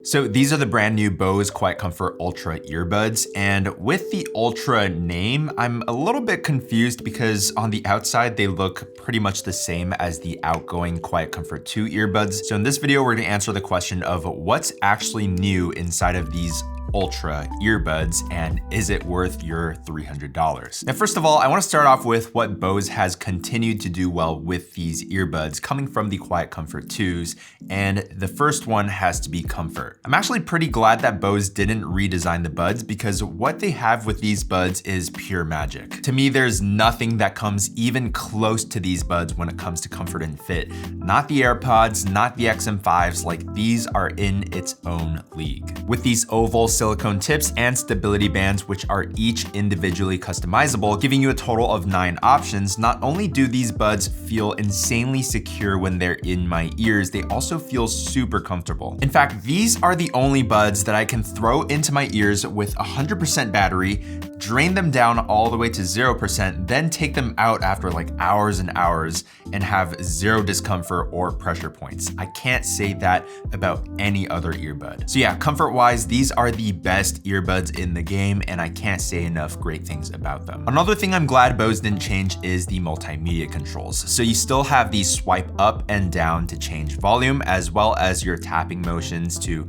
So these are the brand new Bose Quietcomfort Ultra Earbuds, and with the Ultra name, I'm a little bit confused because on the outside they look pretty much the same as the outgoing Quietcomfort 2 earbuds. So in this video, we're gonna answer the question of what's actually new inside of these Ultra earbuds, and is it worth your $300? Now, first of all, I want to start off with what Bose has continued to do well with these earbuds coming from the Quietcomfort 2s, and the first one has to be comfort. I'm actually pretty glad that Bose didn't redesign the buds because what they have with these buds is pure magic. To me, there's nothing that comes even close to these buds when it comes to comfort and fit. Not the AirPods, not the XM5s, like these are in its own league. With these oval silicone tips and stability bands, which are each individually customizable, giving you a total of 9 options. Not only do these buds feel insanely secure when they're in my ears, they also feel super comfortable. In fact, these are the only buds that I can throw into my ears with 100% battery, drain them down all the way to 0%, then take them out after like hours and hours and have zero discomfort or pressure points. I can't say that about any other earbud. So yeah, comfort-wise, these are the best earbuds in the game, and I can't say enough great things about them. Another thing I'm glad Bose didn't change is the multimedia controls. So you still have the swipe up and down to change volume, as well as your tapping motions to,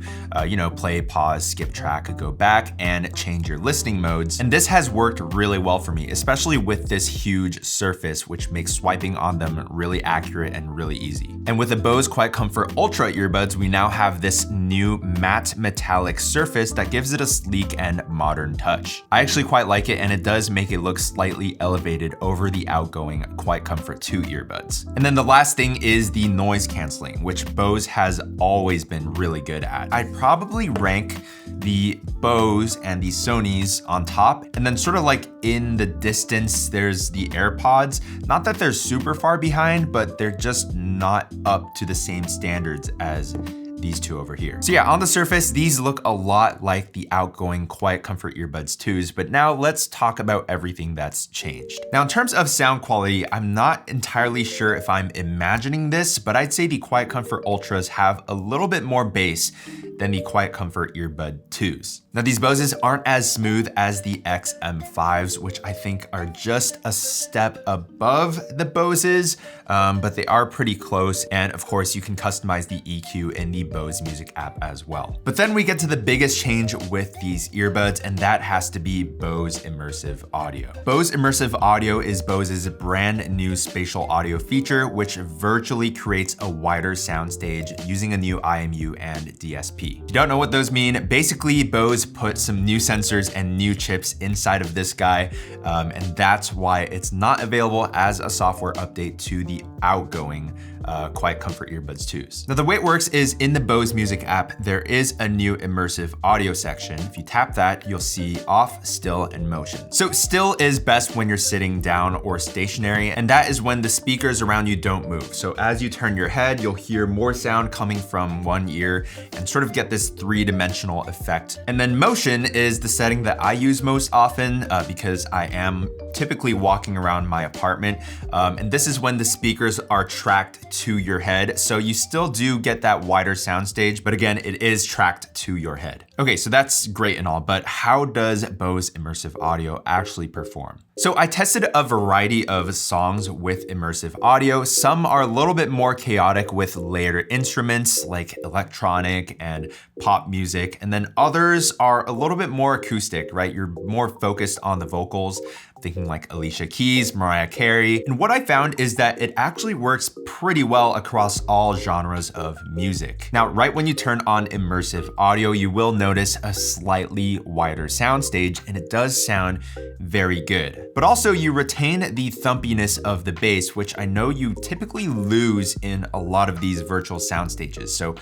play, pause, skip track, go back, and change your listening modes. And this has worked really well for me, especially with this huge surface, which makes swiping on them really accurate and really easy. And with the Bose Quietcomfort Ultra earbuds, we now have this new matte metallic surface that gives it a sleek and modern touch. I actually quite like it, and it does make it look slightly elevated over the outgoing Quietcomfort 2 earbuds. And then the last thing is the noise canceling, which Bose has always been really good at. I'd probably rank the Bose and the Sonys on top, and then sort of like in the distance, there's the AirPods. Not that they're super far behind, but they're just not up to the same standards as these two over here. So yeah, on the surface, these look a lot like the outgoing Quietcomfort Earbuds 2s, but now let's talk about everything that's changed. Now, in terms of sound quality, I'm not entirely sure if I'm imagining this, but I'd say the Quietcomfort Ultras have a little bit more bass than the Quietcomfort Earbud 2s. Now, these Boses aren't as smooth as the XM5s, which I think are just a step above the Boses, but they are pretty close. And of course, you can customize the EQ in the Bose Music app as well. But then we get to the biggest change with these earbuds, and that has to be Bose Immersive Audio. Bose Immersive Audio is Bose's brand new spatial audio feature, which virtually creates a wider soundstage using a new IMU and DSP. If you don't know what those mean, basically Bose put some new sensors and new chips inside of this guy, and that's why it's not available as a software update to the outgoing Quietcomfort Earbuds 2s. Now, the way it works is in the Bose Music app, there is a new immersive audio section. If you tap that, you'll see off, still, and motion. So still is best when you're sitting down or stationary, and that is when the speakers around you don't move. So as you turn your head, you'll hear more sound coming from one ear and sort of get this 3-dimensional effect. And then motion is the setting that I use most often because I am typically walking around my apartment. And this is when the speakers are tracked to your head. So you still do get that wider soundstage, but again, it is tracked to your head. Okay, so that's great and all, but how does Bose Immersive Audio actually perform? So I tested a variety of songs with immersive audio. Some are a little bit more chaotic with layered instruments like electronic and pop music, and then others are a little bit more acoustic, right? You're more focused on the vocals, thinking like Alicia Keys, Mariah Carey. And what I found is that it actually works pretty well across all genres of music. Now, right when you turn on immersive audio, you will notice a slightly wider soundstage, and it does sound very good. But also you retain the thumpiness of the bass, which I know you typically lose in a lot of these virtual sound stages. So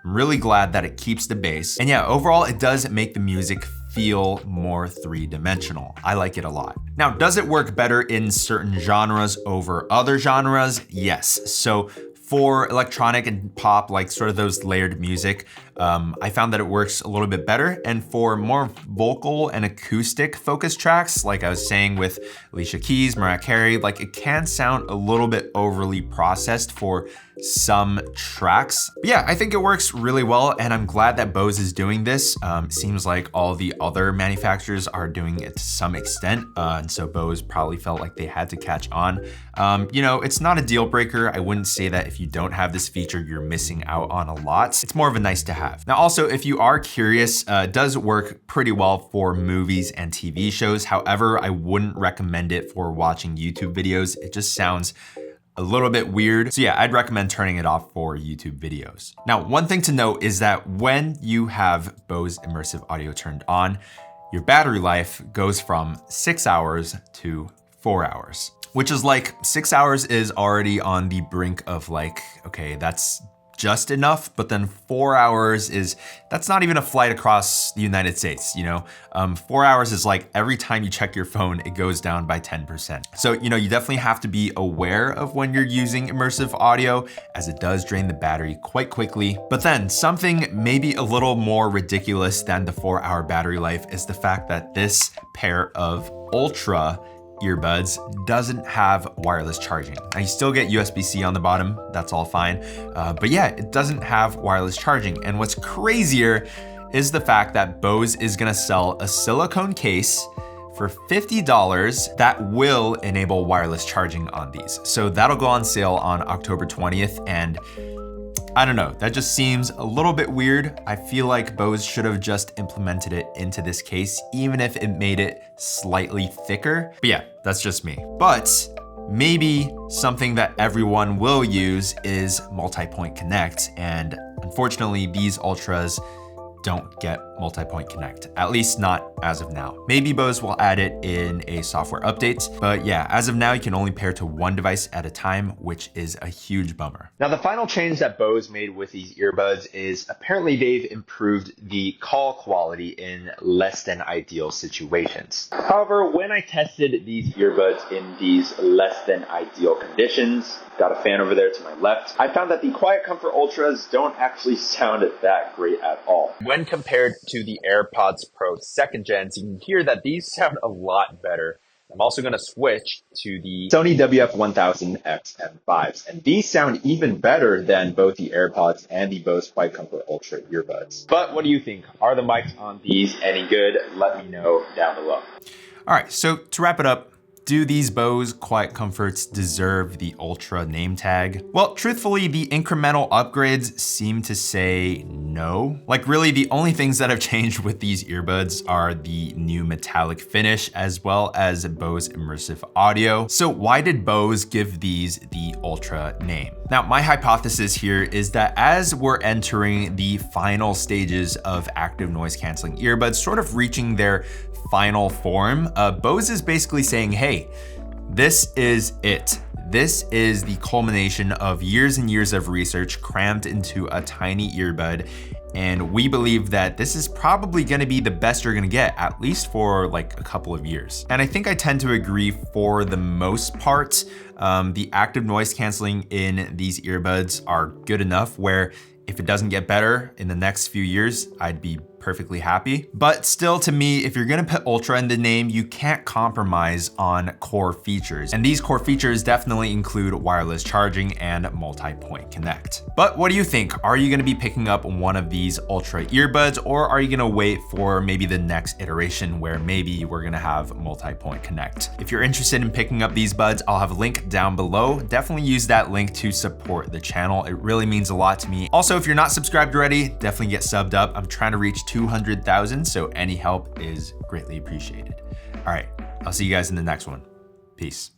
I'm really glad that it keeps the bass. And yeah, overall, it does make the music feel more 3-dimensional. I like it a lot. Now, does it work better in certain genres over other genres? Yes. So for electronic and pop, like sort of those layered music, I found that it works a little bit better. And for more vocal and acoustic focused tracks, like I was saying with Alicia Keys, Mariah Carey, like it can sound a little bit overly processed for some tracks. But yeah, I think it works really well, and I'm glad that Bose is doing this. Seems like all the other manufacturers are doing it to some extent, and so Bose probably felt like they had to catch on. You know, it's not a deal breaker. I wouldn't say that if you don't have this feature, you're missing out on a lot. It's more of a nice to have. Now, also, if you are curious, it does work pretty well for movies and TV shows. However, I wouldn't recommend it for watching YouTube videos. It just sounds a little bit weird. So yeah, I'd recommend turning it off for YouTube videos. Now, one thing to note is that when you have Bose Immersive Audio turned on, your battery life goes from 6 hours to 4 hours, which is like 6 hours is already on the brink of like, okay, that's just enough, but then 4 hours that's not even a flight across the United States, you know? 4 hours is like every time you check your phone, it goes down by 10%. So, you know, you definitely have to be aware of when you're using immersive audio, as it does drain the battery quite quickly. But then something maybe a little more ridiculous than the 4-hour battery life is the fact that this pair of Ultra earbuds doesn't have wireless charging. Now you still get USB-C on the bottom, that's all fine. But yeah, it doesn't have wireless charging. And what's crazier is the fact that Bose is gonna sell a silicone case for $50 that will enable wireless charging on these. So that'll go on sale on October 20th, and I don't know, that just seems a little bit weird. I feel like Bose should have just implemented it into this case, even if it made it slightly thicker. But yeah, that's just me. But maybe something that everyone will use is multi-point connect. And unfortunately, these Ultras don't get multi-point connect, at least not as of now. Maybe Bose will add it in a software update, but yeah, as of now, you can only pair to one device at a time, which is a huge bummer. Now, the final change that Bose made with these earbuds is apparently they've improved the call quality in less than ideal situations. However, when I tested these earbuds in these less than ideal conditions, got a fan over there to my left, I found that the Quietcomfort Ultras don't actually sound that great at all. When compared to the AirPods Pro 2nd gens, you can hear that these sound a lot better. I'm also going to switch to the Sony WF-1000X M5s, and these sound even better than both the AirPods and the Bose Quietcomfort Ultra earbuds. But what do you think? Are the mics on these any good? Let me know down below. All right, so to wrap it up, do these Bose Quietcomforts deserve the Ultra name tag? Well, truthfully, the incremental upgrades seem to say no. Like really, the only things that have changed with these earbuds are the new metallic finish as well as Bose Immersive Audio. So why did Bose give these the Ultra name? Now, my hypothesis here is that as we're entering the final stages of active noise canceling earbuds, sort of reaching their final form, Bose is basically saying, hey, this is it. This is the culmination of years and years of research crammed into a tiny earbud. And we believe that this is probably gonna be the best you're gonna get, at least for like a couple of years. And I think I tend to agree for the most part. The active noise canceling in these earbuds are good enough where if it doesn't get better in the next few years, I'd be perfectly happy. But still, to me, if you're gonna put Ultra in the name, you can't compromise on core features. And these core features definitely include wireless charging and multi-point connect. But what do you think? Are you gonna be picking up one of these Ultra earbuds, or are you gonna wait for maybe the next iteration where maybe we're gonna have multi-point connect? If you're interested in picking up these buds, I'll have a link down below. Definitely use that link to support the channel. It really means a lot to me. Also, if you're not subscribed already, definitely get subbed up. I'm trying to reach 200,000, so any help is greatly appreciated. All right, I'll see you guys in the next one. Peace.